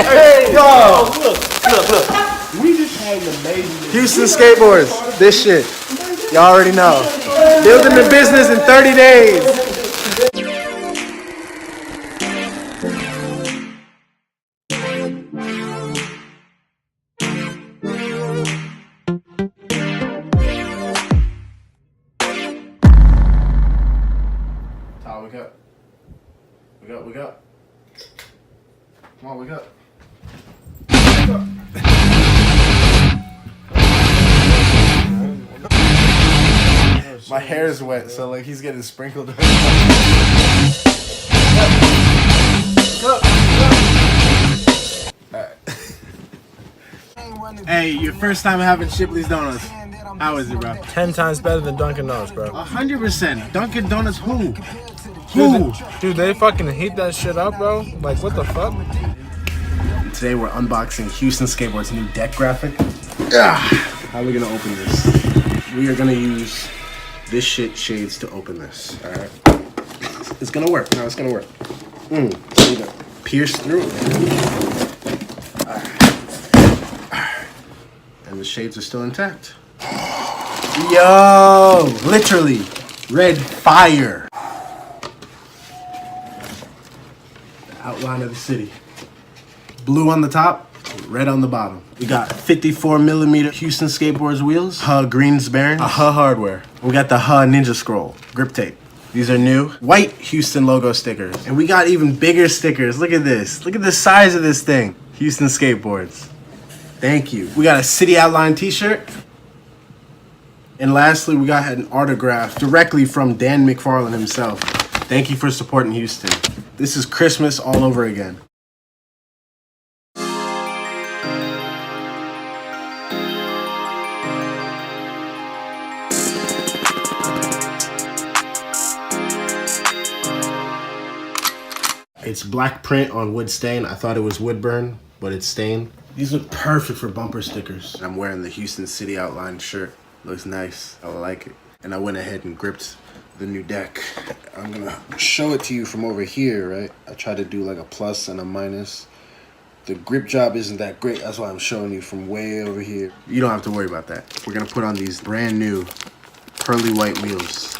Hey, yo! Look. We just had an amazing Houston Skateboards. This shit. Y'all already know. Building the business in 30 days. Tyler, wake up. Wake up. Come on, wake up. My hair is wet, so like he's getting sprinkled. Hey, your first time having Shipley's Donuts. How is it, bro? 10 times better than Dunkin' Donuts, bro. 100%. Dunkin' Donuts who? Dude, they fucking heat that shit up, bro. Like, what the fuck? Today we're unboxing Houston Skateboards' new deck graphic. How are we gonna open this? We are gonna use this shades to open this. Alright. It's gonna work. No, it's gonna work. So we're gonna pierce through it. And the shades are still intact. Yo! Literally, red fire. The outline of the city. Blue on the top, red on the bottom. We got 54mm Houston Skateboards wheels, HA Greensbaron, HA hardware. We got the HA Ninja Scroll, grip tape. These are new. White Houston logo stickers. And we got even bigger stickers. Look at this. Look at the size of this thing. Houston Skateboards. Thank you. We got a City Outline t-shirt. And lastly, we got an autograph directly from Dan McFarland himself. Thank you for supporting Houston. This is Christmas all over again. It's black print on wood stain. I thought it was wood burn, but it's stained. These look perfect for bumper stickers. I'm wearing the Houston City Outline shirt. Looks nice. I like it. And I went ahead and gripped the new deck. I'm gonna show it to you from over here, right? I tried to do like a plus and a minus. The grip job isn't that great. That's why I'm showing you from way over here. You don't have to worry about that. We're gonna put on these brand new pearly white wheels.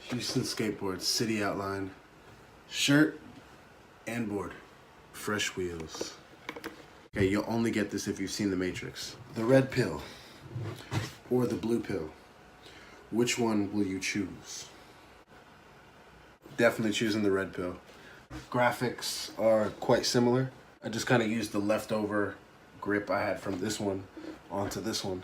Houston Skateboards, City Outline, shirt and board, fresh wheels. Okay, you'll only get this if you've seen The Matrix. The red pill or the blue pill, which one will you choose? Definitely choosing the red pill. Graphics are quite similar. I just kind of used the leftover grip I had from this one onto this one.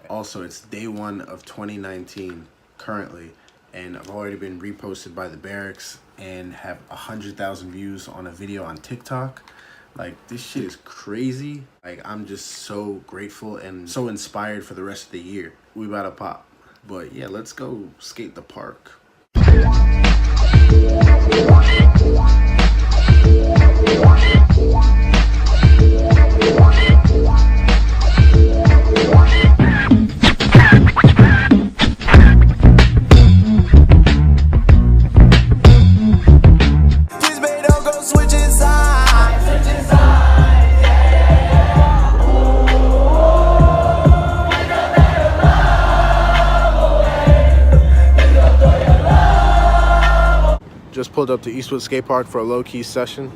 Also, it's day 1 of 2019 currently. And I've already been reposted by the barracks and have 100,000 views on a video on TikTok. Like, this shit is crazy. Like, I'm just so grateful and so inspired for the rest of the year. We about to pop. But yeah, let's go skate the park. Just pulled up to Eastwood Skate Park for a low-key session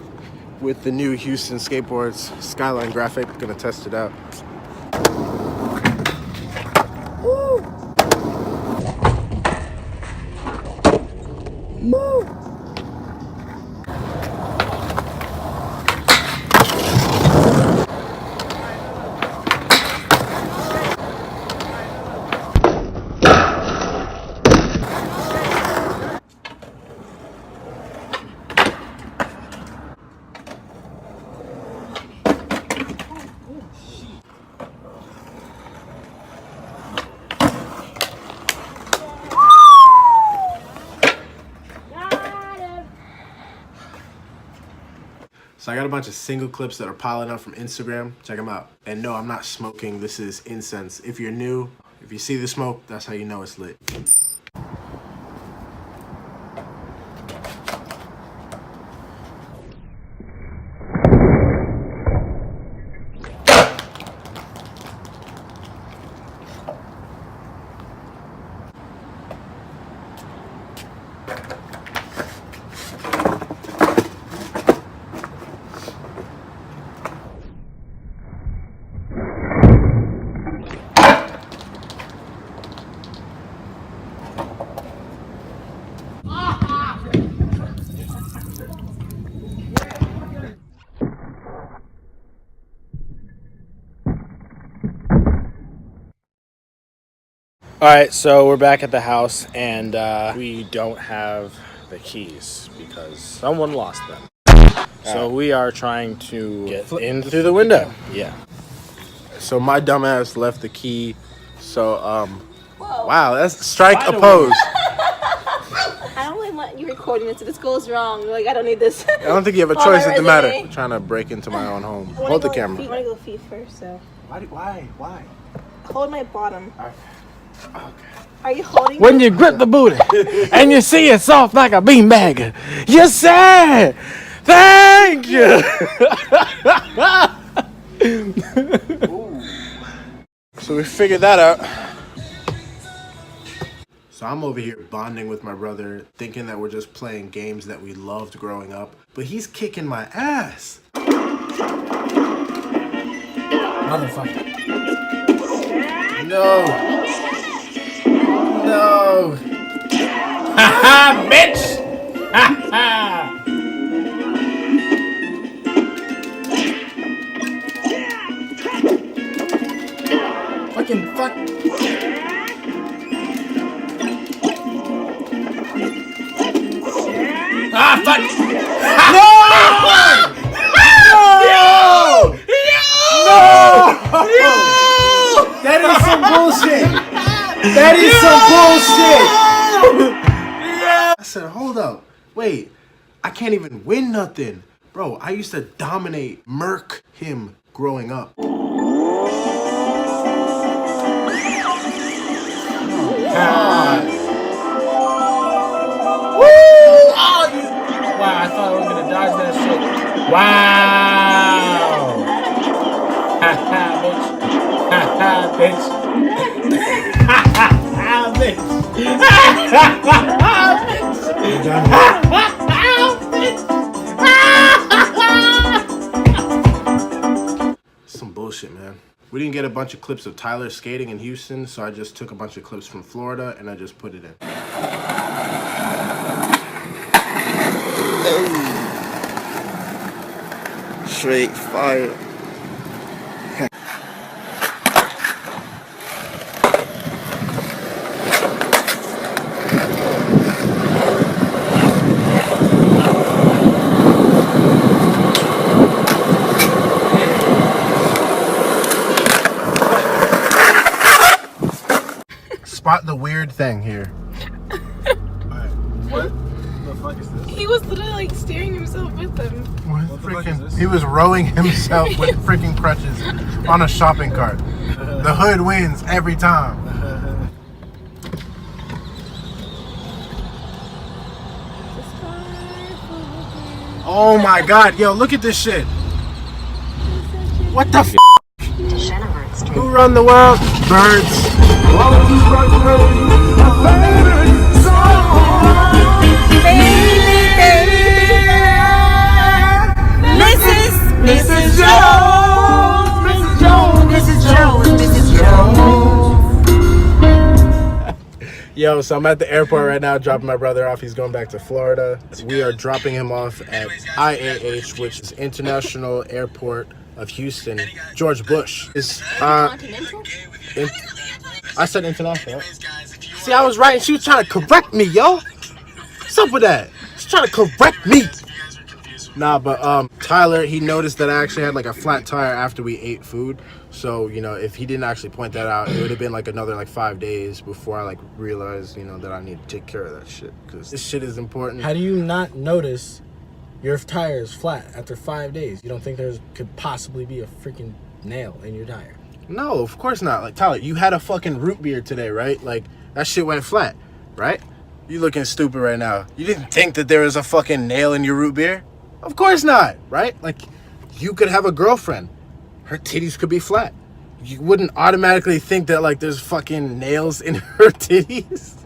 with the new Houston Skateboards Skyline graphic. Gonna test it out. Woo! Woo! So I got a bunch of single clips that are piling up from Instagram. Check them out. And no, I'm not smoking. This is incense. If you're new, if you see the smoke, that's how you know it's lit. All right, so we're back at the house, and we don't have the keys because someone lost them. So we are trying to get in through the window. Yeah. So my dumbass left the key. So, wow, that's strike opposed. I don't really want you recording this. If this goes wrong, like, I don't need this. I don't think you have a choice at the matter. I'm trying to break into my own home. Hold the camera. I want to go feet first, so. Why? Hold my bottom. Okay. Are you holding When me? you grip the booty and you see it soft like a beanbag, you say, thank you. So we figured that out. So I'm over here bonding with my brother, thinking that we're just playing games that we loved growing up, but he's kicking my ass. Motherfucker. No. Ha bitch! Ha ha! Fucking fuck. Ah, fuck! No! That is some bullshit. That is some bullshit. I said, hold up. Wait, I can't even win nothing. Bro, I used to dominate, murk him growing up. Wow, I thought I was gonna dodge that shit. Wow! Ha ha, bitch. Ha ha, bitch. Ha ha, bitch. Ha ha, bitch. Some bullshit, man. We didn't get a bunch of clips of Tyler skating in Houston, so I just took a bunch of clips from Florida and I just put it in. Straight fire. Spot the weird thing here. What the fuck is this? He was literally like steering himself with them. He was rowing himself with freaking crutches on a shopping cart. The hood wins every time. Oh my god, yo, look at this shit. What the f? Who run the world? Birds. Mrs. Jones. Yo, so I'm at the airport right now, dropping my brother off. He's going back to Florida. We are dropping him off at IAH, which is International Airport of Houston. George Bush. Continental? I said international. Right? See, I was right, and she was trying to correct me, yo. What's up with that? She's trying to correct me. Nah, but Tyler, he noticed that I actually had like a flat tire after we ate food. So, you know, if he didn't actually point that out, it would have been like another like 5 days before I like realized, you know, that I need to take care of that shit. Because this shit is important. How do you not notice Your tire is flat after 5 days. You don't think there could possibly be a freaking nail in your tire? No, of course not. Like, Tyler, you had a fucking root beer today, right? Like, that shit went flat, right? You looking stupid right now. You didn't think that there was a fucking nail in your root beer? Of course not, right? Like, you could have a girlfriend. Her titties could be flat. You wouldn't automatically think that, like, there's fucking nails in her titties.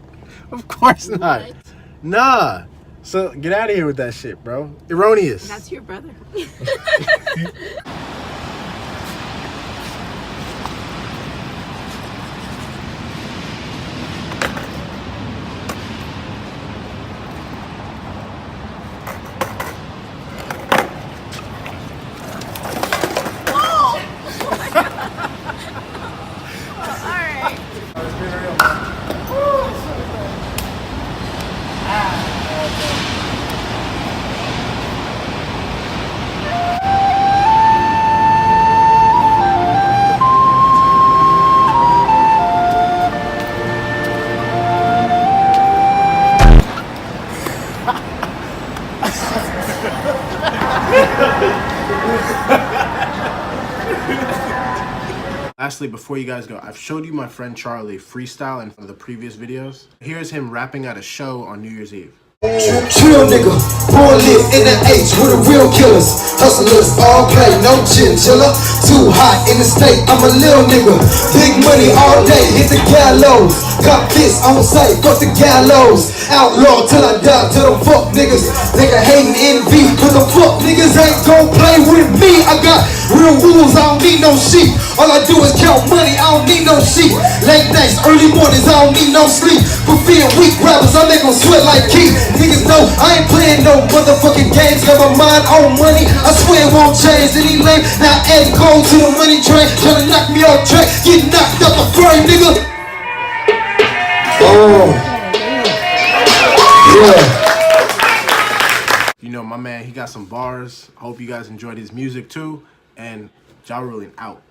Of course not. What? Nah. So, get out of here with that shit, bro. Erroneous. That's your brother. Lastly, before you guys go, I've showed you my friend Charlie freestyle in one of the previous videos. Here's him rapping at a show on New Year's Eve. Trill nigga, born live in the H with the real killers. Hustlers all play, no chinchilla. Too hot in the state, I'm a little nigga. Big money all day, hit the gallows. Got fists on sight, fuck the gallows. Outlaw till I die, to them fuck niggas. Nigga hating envy, cause the fuck niggas ain't gon' play with me. I got real rules, I don't need no sheep. All I do is count money, I don't need no sheep. Late nights, early mornings, I don't need no sleep. For being weak rappers, I make them sweat like Keith. Niggas know I ain't playing no motherfucking games. Got my mind on money, I swear it won't change any lane. Now add gold to the money train, tryna knock me off track, get knocked up the frame, nigga. Oh, yeah. You know, my man, he got some bars. I hope you guys enjoyed his music too. And jarulian out.